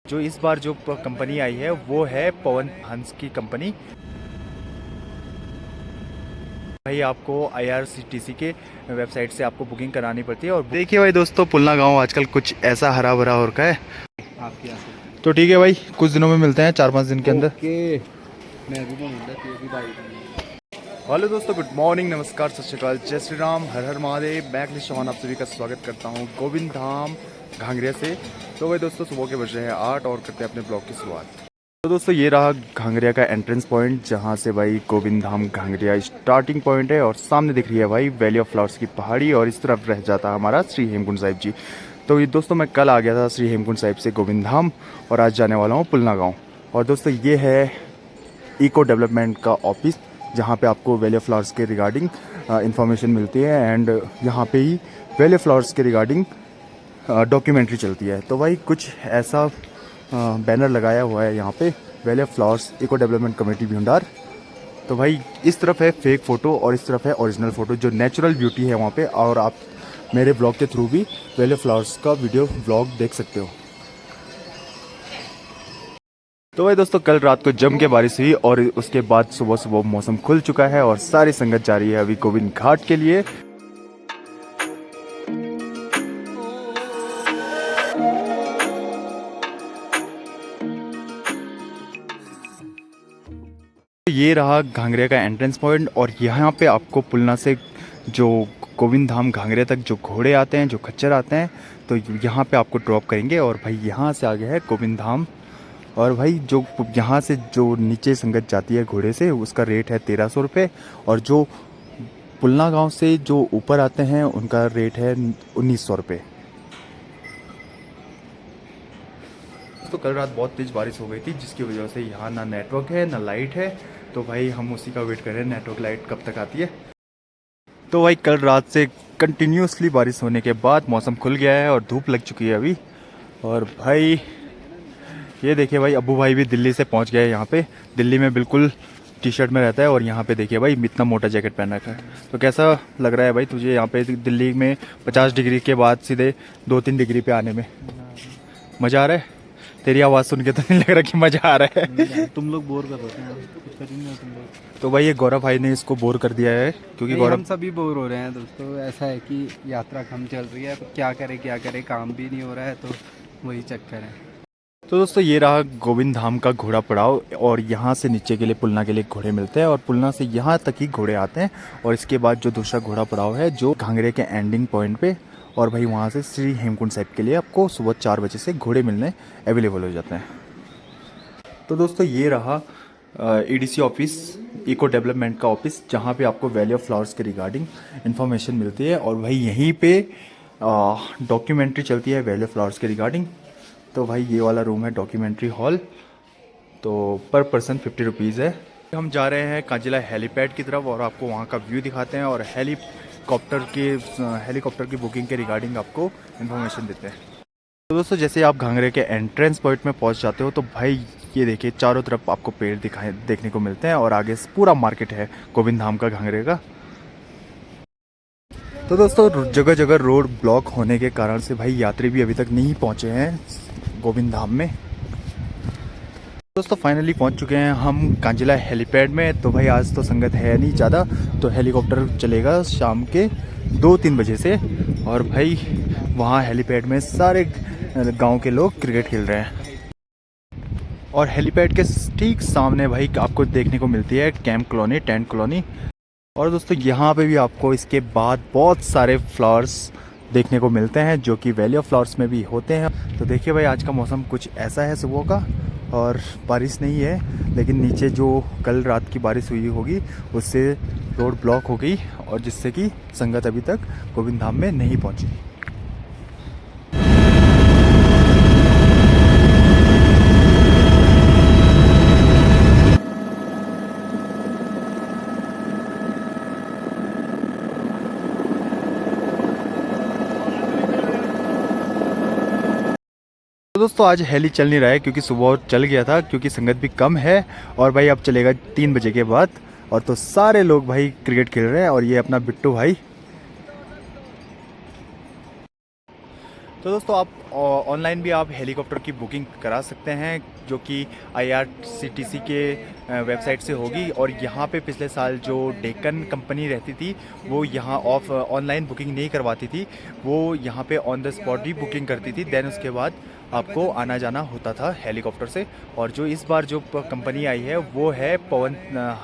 जो इस बार जो कंपनी आई है वो है पवन हंस की कंपनी। भाई आपको IRCTC के वेबसाइट से आपको बुकिंग करानी पड़ती है। और देखिए भाई दोस्तों, पुलना गांव आजकल कुछ ऐसा हरा भरा हो रखा है। आपके यहाँ से तो ठीक है भाई, कुछ दिनों में मिलते हैं, 4-5 दिन के अंदर। ओके। मैं भी बोलूँगा तू भी बाइक में। हेलो दोस्तों, गुड मॉर्निंग, नमस्कार, सत श्री अकाल, जय श्री राम, हर हर महादेव। मैं अखिलेश चौहान आप सभी का स्वागत करता हूँ गोविंद धाम घांगरिया से। तो भाई दोस्तों, सुबह के बज रहे हैं 8 और करते हैं अपने ब्लॉग की शुरुआत। तो दोस्तों, ये रहा घांगरिया का एंट्रेंस पॉइंट, जहाँ से भाई गोविंद धाम घांगरिया स्टार्टिंग पॉइंट है। और सामने दिख रही है भाई वैली ऑफ फ्लावर्स की पहाड़ी, और इस तरफ रह जाता है हमारा श्री हेमकुंड साहिब जी। तो ये दोस्तों, मैं कल आ गया था श्री हेमकुंड साहिब से गोविंद धाम, और आज जाने वाला हूँ पुलना गाँव। और दोस्तों, ये है इको डेवलपमेंट का ऑफिस, जहाँ पे आपको वैली ऑफ फ्लावर्स के रिगार्डिंग इंफॉर्मेशन मिलती है। एंड यहाँ पे ही वैली ऑफ फ्लावर्स के रिगार्डिंग डॉक्यूमेंट्री चलती है। तो भाई कुछ ऐसा बैनर लगाया हुआ है यहाँ पे, valley of flowers eco development committee Bhyundar. तो भाई इस तरफ है फेक फ़ोटो और इस तरफ है ओरिजिनल फ़ोटो, जो नेचुरल ब्यूटी है वहाँ पे। और आप मेरे ब्लॉग के थ्रू भी वैली ऑफ फ्लावर्स का वीडियो ब्लॉग देख सकते हो। तो भाई दोस्तों, कल रात को जम के बारिश हुई, और उसके बाद सुबह सुबह मौसम खुल चुका है, और सारी संगत जा रही है अभी गोविंद घाट के लिए। ये रहा घांगरिया का एंट्रेंस पॉइंट, और यहाँ पे आपको पुलना से जो गोविंद धाम घांगरिया तक जो घोड़े आते हैं, जो खच्चर आते हैं, तो यहाँ पे आपको ड्रॉप करेंगे। और भाई यहाँ से आगे है गोविंद धाम। और भाई जो यहाँ से जो नीचे संगत जाती है घोड़े से, उसका रेट है 1300 रुपये। और जो पुलना गांव से जो ऊपर आते हैं उनका रेट है 1900 रुपये। तो कल रात बहुत तेज़ बारिश हो गई थी, जिसकी वजह से यहाँ ना नेटवर्क है ना लाइट है। तो भाई हम उसी का वेट कर रहे हैं, नेटवर्क लाइट कब तक आती है। तो भाई कल रात से कंटिन्यूसली बारिश होने के बाद मौसम खुल गया है और धूप लग चुकी है अभी। और भाई ये देखिए भाई, अब्बू भाई भी दिल्ली से पहुंच गए यहाँ पे। दिल्ली में बिल्कुल टी-शर्ट में रहता है, और यहाँ पे देखिए भाई इतना मोटा जैकेट पहन रखा है। तो कैसा लग रहा है भाई तुझे यहाँ पे दिल्ली में 50 डिग्री के बाद सीधे 2-3 डिग्री पे आने में? मज़ा आ रहा है? तेरी आवाज़ सुन के तो नहीं लग रहा कि मज़ा आ रहा है। तुम लोग बोर कर रहे हैं, कुछ कर ही नहीं तुम लोग। तो भाई ये गौरव भाई ने इसको बोर कर दिया है, क्योंकि हम गौरव सभी बोर हो रहे हैं दोस्तों। ऐसा है कि यात्रा कम चल रही है, क्या करे, काम भी नहीं हो रहा है, तो वही चक्कर है। तो दोस्तों, ये रहा गोविंद धाम का घोड़ा पड़ाव, और यहाँ से नीचे के लिए पुलना के लिए घोड़े मिलते हैं, और पुलना से यहाँ तक ही घोड़े आते हैं। और इसके बाद जो दूसरा घोड़ा पड़ाव है जो घांगरे के एंडिंग पॉइंट पे, और भाई वहाँ से श्री हेमकुंड साहिब के लिए आपको सुबह 4 बजे से घोड़े मिलने अवेलेबल हो जाते हैं। तो दोस्तों, ये रहा EDC ऑफिस, इको डेवलपमेंट का ऑफिस, जहाँ पे आपको वैली ऑफ फ्लावर्स के रिगार्डिंग इन्फॉर्मेशन मिलती है। और भाई यहीं पे डॉक्यूमेंट्री चलती है वैली ऑफ फ्लावर्स के रिगार्डिंग। तो भाई ये वाला रूम है डॉक्यूमेंट्री हॉल। तो पर पर्सन 50 रुपीज़ है। हम जा रहे हैं कांजिला हेलीपैड की तरफ, और आपको वहाँ का व्यू दिखाते हैं, और हेलीकॉप्टर की बुकिंग के रिगार्डिंग आपको इन्फॉर्मेशन देते हैं। तो दोस्तों, जैसे आप घांगरे के एंट्रेंस पॉइंट में पहुँच जाते हो, तो भाई ये देखिए चारों तरफ आपको पेड़ देखने को मिलते हैं, और आगे पूरा मार्केट है गोविंद धाम का घांगरे का। तो दोस्तों, जगह जगह रोड ब्लॉक होने के कारण से भाई यात्री भी अभी तक नहीं पहुंचे हैं गोविंद धाम में। दोस्तों, फाइनली पहुंच चुके हैं हम कांजिला हेलीपैड में। तो भाई आज तो संगत है नहीं ज़्यादा, तो हेलीकॉप्टर चलेगा शाम के 2-3 बजे से। और भाई वहाँ हेलीपैड में सारे गांव के लोग क्रिकेट खेल रहे हैं। और हेलीपैड के ठीक सामने भाई आपको देखने को मिलती है कैंप कॉलोनी, टेंट कॉलोनी। और दोस्तों, यहाँ पे भी आपको इसके बाद बहुत सारे फ्लावर्स देखने को मिलते हैं, जो कि वैली ऑफ फ्लावर्स में भी होते हैं। तो देखिए भाई, आज का मौसम कुछ ऐसा है सुबह का, और बारिश नहीं है, लेकिन नीचे जो कल रात की बारिश हुई होगी उससे रोड ब्लॉक हो गई, और जिससे कि संगत अभी तक गोविंद धाम में नहीं पहुँची। तो दोस्तों, आज हेली चल नहीं रहा है, क्योंकि सुबह चल गया था, क्योंकि संगत भी कम है। और भाई अब चलेगा 3 बजे के बाद। और तो सारे लोग भाई क्रिकेट खेल रहे हैं, और ये अपना बिट्टू भाई। तो दोस्तों आप ऑनलाइन भी आप हेलीकॉप्टर की बुकिंग करा सकते हैं, जो कि IRCTC के वेबसाइट से होगी। और यहाँ पे पिछले साल जो डेक्कन कंपनी रहती थी वो यहाँ ऑनलाइन बुकिंग नहीं करवाती थी, वो यहाँ पे ऑन द स्पॉट भी बुकिंग करती थी। देन उसके बाद आपको आना जाना होता था हेलीकॉप्टर से। और जो इस बार जो कंपनी आई है वो है पवन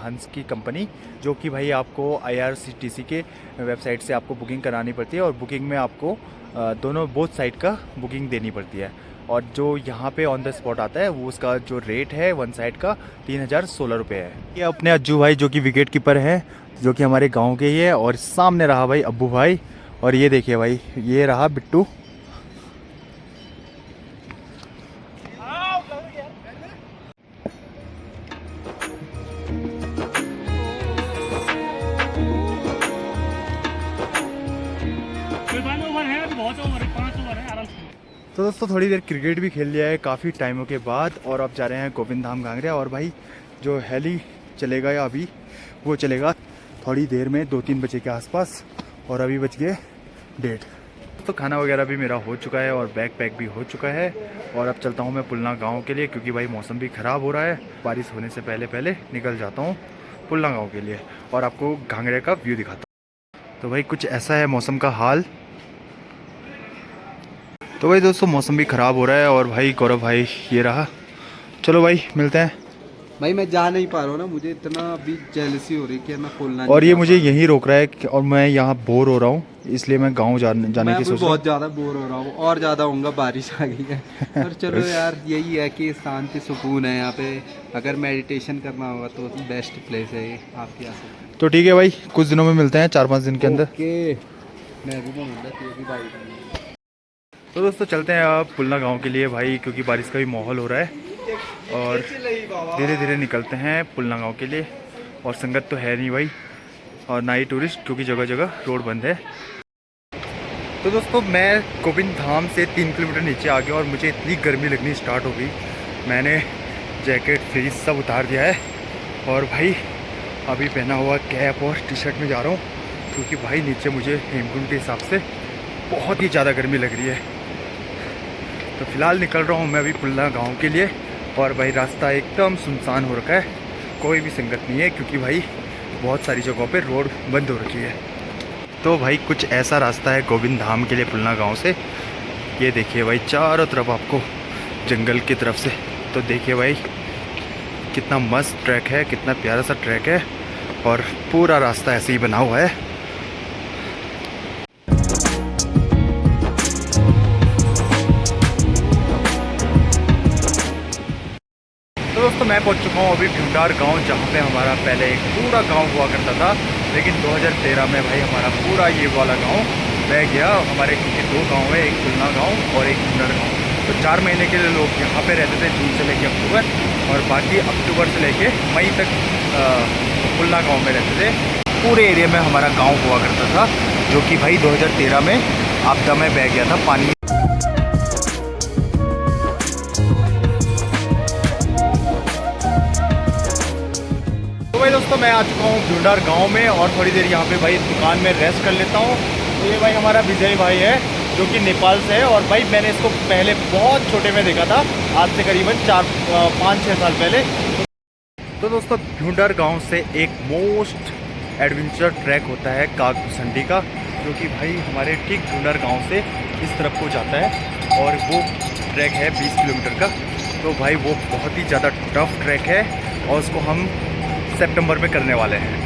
हंस की कंपनी, जो कि भाई आपको IRCTC के वेबसाइट से आपको बुकिंग करानी पड़ती है। और बुकिंग में आपको दोनों बोथ साइड का बुकिंग देनी पड़ती है। और जो यहाँ पे ऑन द स्पॉट आता है वो उसका जो रेट है वन साइड का 3016 रुपये है। ये अपने अज्जू भाई जो कि विकेट कीपर हैं, जो कि हमारे गांव के ही है। और सामने रहा भाई अब्बू भाई, और ये देखिए भाई ये रहा बिट्टू। तो दोस्तों थोड़ी देर क्रिकेट भी खेल लिया है काफ़ी टाइमों के बाद, और अब जा रहे हैं गोविंद धाम घांगरा। और भाई जो हेली चलेगा या अभी वो चलेगा थोड़ी देर में 2-3 बजे के आसपास, और अभी बज गए 1:30। तो खाना वगैरह भी मेरा हो चुका है और बैग पैक भी हो चुका है। और अब चलता हूँ मैं पुलना गाँव के लिए, क्योंकि भाई मौसम भी ख़राब हो रहा है। बारिश होने से पहले पहले निकल जाता हूँ पुलना गाँव के लिए और आपको घांगरे का व्यू दिखाता हूँ। तो भाई कुछ ऐसा है मौसम का हाल। तो भाई दोस्तों मौसम भी ख़राब हो रहा है, और भाई गौरव भाई ये रहा। चलो भाई मिलते हैं। भाई मैं जा नहीं पा रहा हूँ ना, मुझे इतना अभी जेलसी हो रही है कि मैं खोलना और ये मुझे यहीं रोक रहा है और मैं यहाँ बोर हो रहा हूँ, इसलिए मैं गाँव जाने की सोच रहा हूँ। बहुत ज़्यादा बोर हो रहा हूँ और ज़्यादा होऊंगा, बारिश आ गई है। पर चलो यार यही है कि शांति सुकून है यहाँ पे। अगर मेडिटेशन करना होगा तो बेस्ट प्लेस है ये, आप क्या सकते हैं। तो ठीक है भाई, कुछ दिनों में मिलते हैं, 4-5 दिन के अंदर। मैं भी भाई। तो दोस्तों चलते हैं अब पुलना गांव के लिए भाई, क्योंकि बारिश का भी माहौल हो रहा है। और धीरे धीरे निकलते हैं पुलना गांव के लिए। और संगत तो है नहीं भाई, और ना ही टूरिस्ट, क्योंकि जगह जगह रोड बंद है। तो दोस्तों मैं गोविंद धाम से 3 किलोमीटर नीचे आ गया और मुझे इतनी गर्मी लगनी स्टार्ट हो गई। मैंने जैकेट फ्रीज सब उतार दिया है, और भाई अभी पहना हुआ कैप और टी-शर्ट में जा रहा हूँ, क्योंकि भाई नीचे मुझे हेमकुंड के हिसाब से बहुत ही ज़्यादा गर्मी लग रही है। तो फिलहाल निकल रहा हूँ मैं अभी पुलना गांव के लिए। और भाई रास्ता एकदम सुनसान हो रखा है, कोई भी संगत नहीं है, क्योंकि भाई बहुत सारी जगहों पे रोड बंद हो रखी है। तो भाई कुछ ऐसा रास्ता है गोविंद धाम के लिए पुलना गांव से। ये देखिए भाई चारों तरफ आपको जंगल की तरफ से। तो देखिए भाई कितना मस्त ट्रैक है, कितना प्यारा सा ट्रैक है, और पूरा रास्ता ऐसे ही बना हुआ है। तो दोस्तों मैं पहुंच चुका हूं अभी ढूंढार गांव, जहां पे हमारा पहले एक पूरा गांव हुआ करता था। लेकिन 2013 में भाई हमारा पूरा ये वाला गांव रह गया। हमारे क्योंकि 2 गांव है, एक पुलना गांव और एक ढूंढार गांव। तो 4 महीने के लिए लोग यहाँ पे रहते थे, जून से लेके अक्टूबर, और बाकी अक्टूबर से लेके मई तक पुलना गाँव में रहते थे। पूरे एरिया में हमारा गाँव हुआ करता था, जो कि भाई 2013 में आपदा में बह गया था पानी। भाई दोस्तों मैं आ चुका हूँ ढूंढार गांव में, और थोड़ी देर यहाँ पे भाई दुकान में रेस्ट कर लेता हूँ। तो ये भाई हमारा विजय भाई है, जो कि नेपाल से है। और भाई मैंने इसको पहले बहुत छोटे में देखा था, आज से करीबन 5-6 साल पहले। तो दोस्तों ढूंढार गांव से एक मोस्ट एडवेंचर ट्रैक होता है कागभूसंडी का, जो कि भाई हमारे ठीक ढूंढार गाँव से इस तरफ को जाता है, और वो ट्रैक है 20 किलोमीटर का। तो भाई वो बहुत ही ज़्यादा टफ ट्रैक है, और उसको हम सितंबर में करने वाले हैं।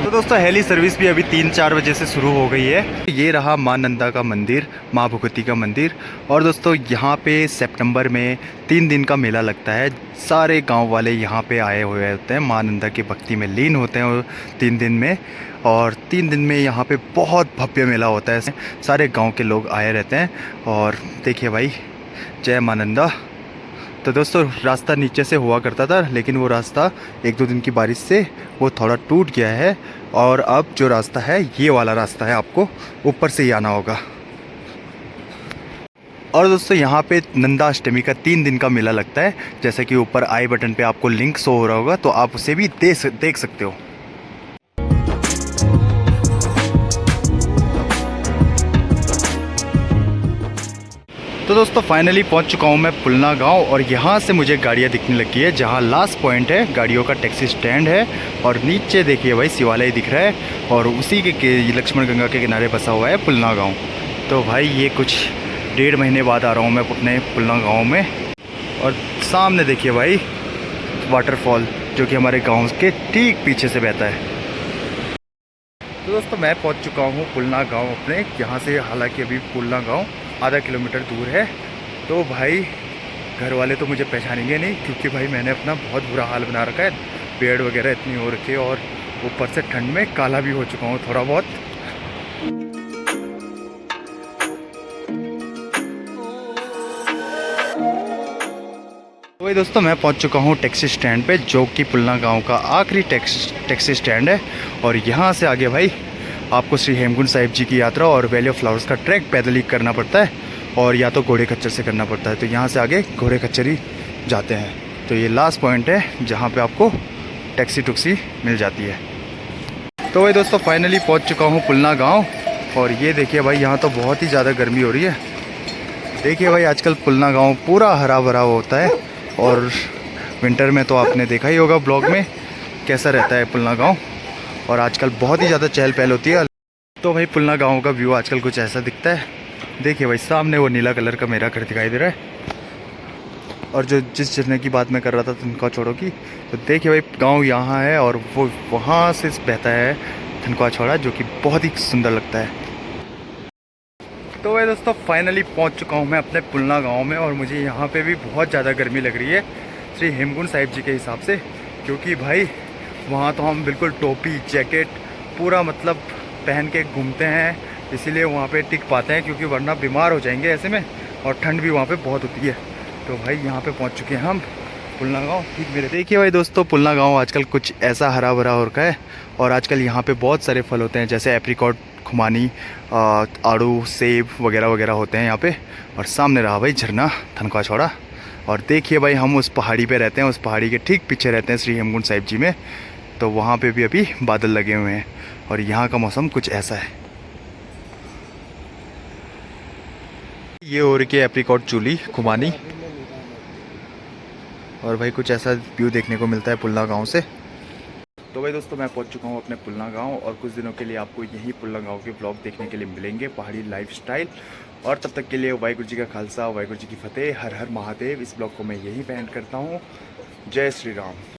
तो दोस्तों हेली सर्विस भी अभी 3-4 बजे से शुरू हो गई है। ये रहा माँ नंदा का मंदिर, माँ भगवती का मंदिर। और दोस्तों यहाँ पे सितंबर में 3 दिन का मेला लगता है। सारे गांव वाले यहाँ पे आए हुए होते हैं, माँ नंदा की भक्ति में लीन होते हैं 3 दिन में। और 3 दिन में यहाँ पे बहुत भव्य मेला होता है, सारे गाँव के लोग आए रहते हैं। और देखिए भाई जय माँ नंदा। तो दोस्तों रास्ता नीचे से हुआ करता था, लेकिन वो रास्ता 1-2 दिन की बारिश से वो थोड़ा टूट गया है, और अब जो रास्ता है ये वाला रास्ता है, आपको ऊपर से ही आना होगा। और दोस्तों यहाँ पे नंदा अष्टमी का 3 दिन का मेला लगता है, जैसे कि ऊपर आई बटन पे आपको लिंक शो हो रहा होगा, तो आप उसे भी देख सकते हो। तो दोस्तों फाइनली पहुंच चुका हूं मैं पुलना गांव और यहां से मुझे गाड़ियां दिखने लगी है। जहां लास्ट पॉइंट है गाड़ियों का टैक्सी स्टैंड है और नीचे देखिए भाई शिवालय दिख रहा है और उसी के लक्ष्मण गंगा के किनारे बसा हुआ है पुलना गांव। तो भाई ये कुछ 1.5 महीने बाद आ रहा हूं मैं अपने पुलना गांव में। और सामने देखिए भाई वाटरफॉल जो कि हमारे गाँव के ठीक पीछे से बहता है। तो दोस्तों मैं पहुंच चुका हूं पुलना गांव अपने। यहाँ से हालांकि अभी पुलना गांव आधा किलोमीटर दूर है। तो भाई घर वाले तो मुझे पहचानेंगे नहीं क्योंकि भाई मैंने अपना बहुत बुरा हाल बना रखा है। पेड़ वगैरह इतनी हो रखी है और ऊपर से ठंड में काला भी हो चुका हूँ थोड़ा बहुत। तो भाई दोस्तों मैं पहुंच चुका हूं टैक्सी स्टैंड पे जो कि पुलना गांव का आखिरी टैक्सी स्टैंड है। और यहां से आगे भाई आपको श्री हेमकुंड साहिब जी की यात्रा और वैली ऑफ फ्लावर्स का ट्रैक पैदल ही करना पड़ता है और या तो घोड़े खच्चर से करना पड़ता है। तो यहां से आगे घोड़े खच्चर ही जाते हैं। तो ये लास्ट पॉइंट है जहाँ पर आपको टैक्सी टुक्सी मिल जाती है। तो भाई दोस्तों फाइनली पहुँच चुका हूँ पुलना गाँव और ये देखिए भाई यहाँ तो बहुत ही ज़्यादा गर्मी हो रही है। देखिए भाई आजकल पुलना गाँव पूरा हरा भरा होता है और विंटर में तो आपने देखा ही होगा ब्लॉग में कैसा रहता है पुलना गांव और आजकल बहुत ही ज़्यादा चहल पहल होती है। तो भाई पुलना गांव का व्यू आजकल कुछ ऐसा दिखता है। देखिए भाई सामने वो नीला कलर का मेरा घर दिखाई दे रहा है और जो जिस झरने की बात मैं कर रहा था धनख्वा छोड़ो की, तो देखिए भाई गाँव यहाँ है और वो वहाँ से बहता है धनख्वा छोड़ा जो कि बहुत ही सुंदर लगता है। तो भाई दोस्तों फाइनली पहुंच चुका हूं मैं अपने पुलना गांव में और मुझे यहां पे भी बहुत ज़्यादा गर्मी लग रही है श्री हेमकुंड साहिब जी के हिसाब से। क्योंकि भाई वहां तो हम बिल्कुल टोपी जैकेट पूरा मतलब पहन के घूमते हैं, इसीलिए वहां पे टिक पाते हैं क्योंकि वरना बीमार हो जाएंगे ऐसे में और ठंड भी वहाँ पर बहुत होती है। तो भाई यहाँ पर पहुँच चुके हैं हम पुलना गाँव ठीक मेरे। देखिए भाई दोस्तों पुलना गाँव आजकल कुछ ऐसा हरा भरा हो रखा है और आजकल यहाँ पर बहुत सारे फल होते हैं जैसे एप्रीकॉट, खुमानी, आड़ू, सेब वगैरह वगैरह होते हैं यहाँ पे। और सामने रहा भाई झरना धनख्वा छोड़ा और देखिए भाई हम उस पहाड़ी पे रहते हैं, उस पहाड़ी के ठीक पीछे रहते हैं श्री हेमकुंड साहिब जी में। तो वहाँ पे भी अभी बादल लगे हुए हैं और यहाँ का मौसम कुछ ऐसा है। ये हो रही है एप्रीकॉट चूली खुमानी और भाई कुछ ऐसा व्यू देखने को मिलता है पुलना गाँव से। तो भाई दोस्तों मैं पहुंच चुका हूं अपने पुलना गांव और कुछ दिनों के लिए आपको यही पुलना गांव के ब्लॉग देखने के लिए मिलेंगे, पहाड़ी लाइफस्टाइल। और तब तक के लिए वाहिगुरु जी का खालसा वाहिगुरु जी की फतेह, हर हर महादेव। इस ब्लॉग को मैं यही एंड करता हूं। जय श्री राम।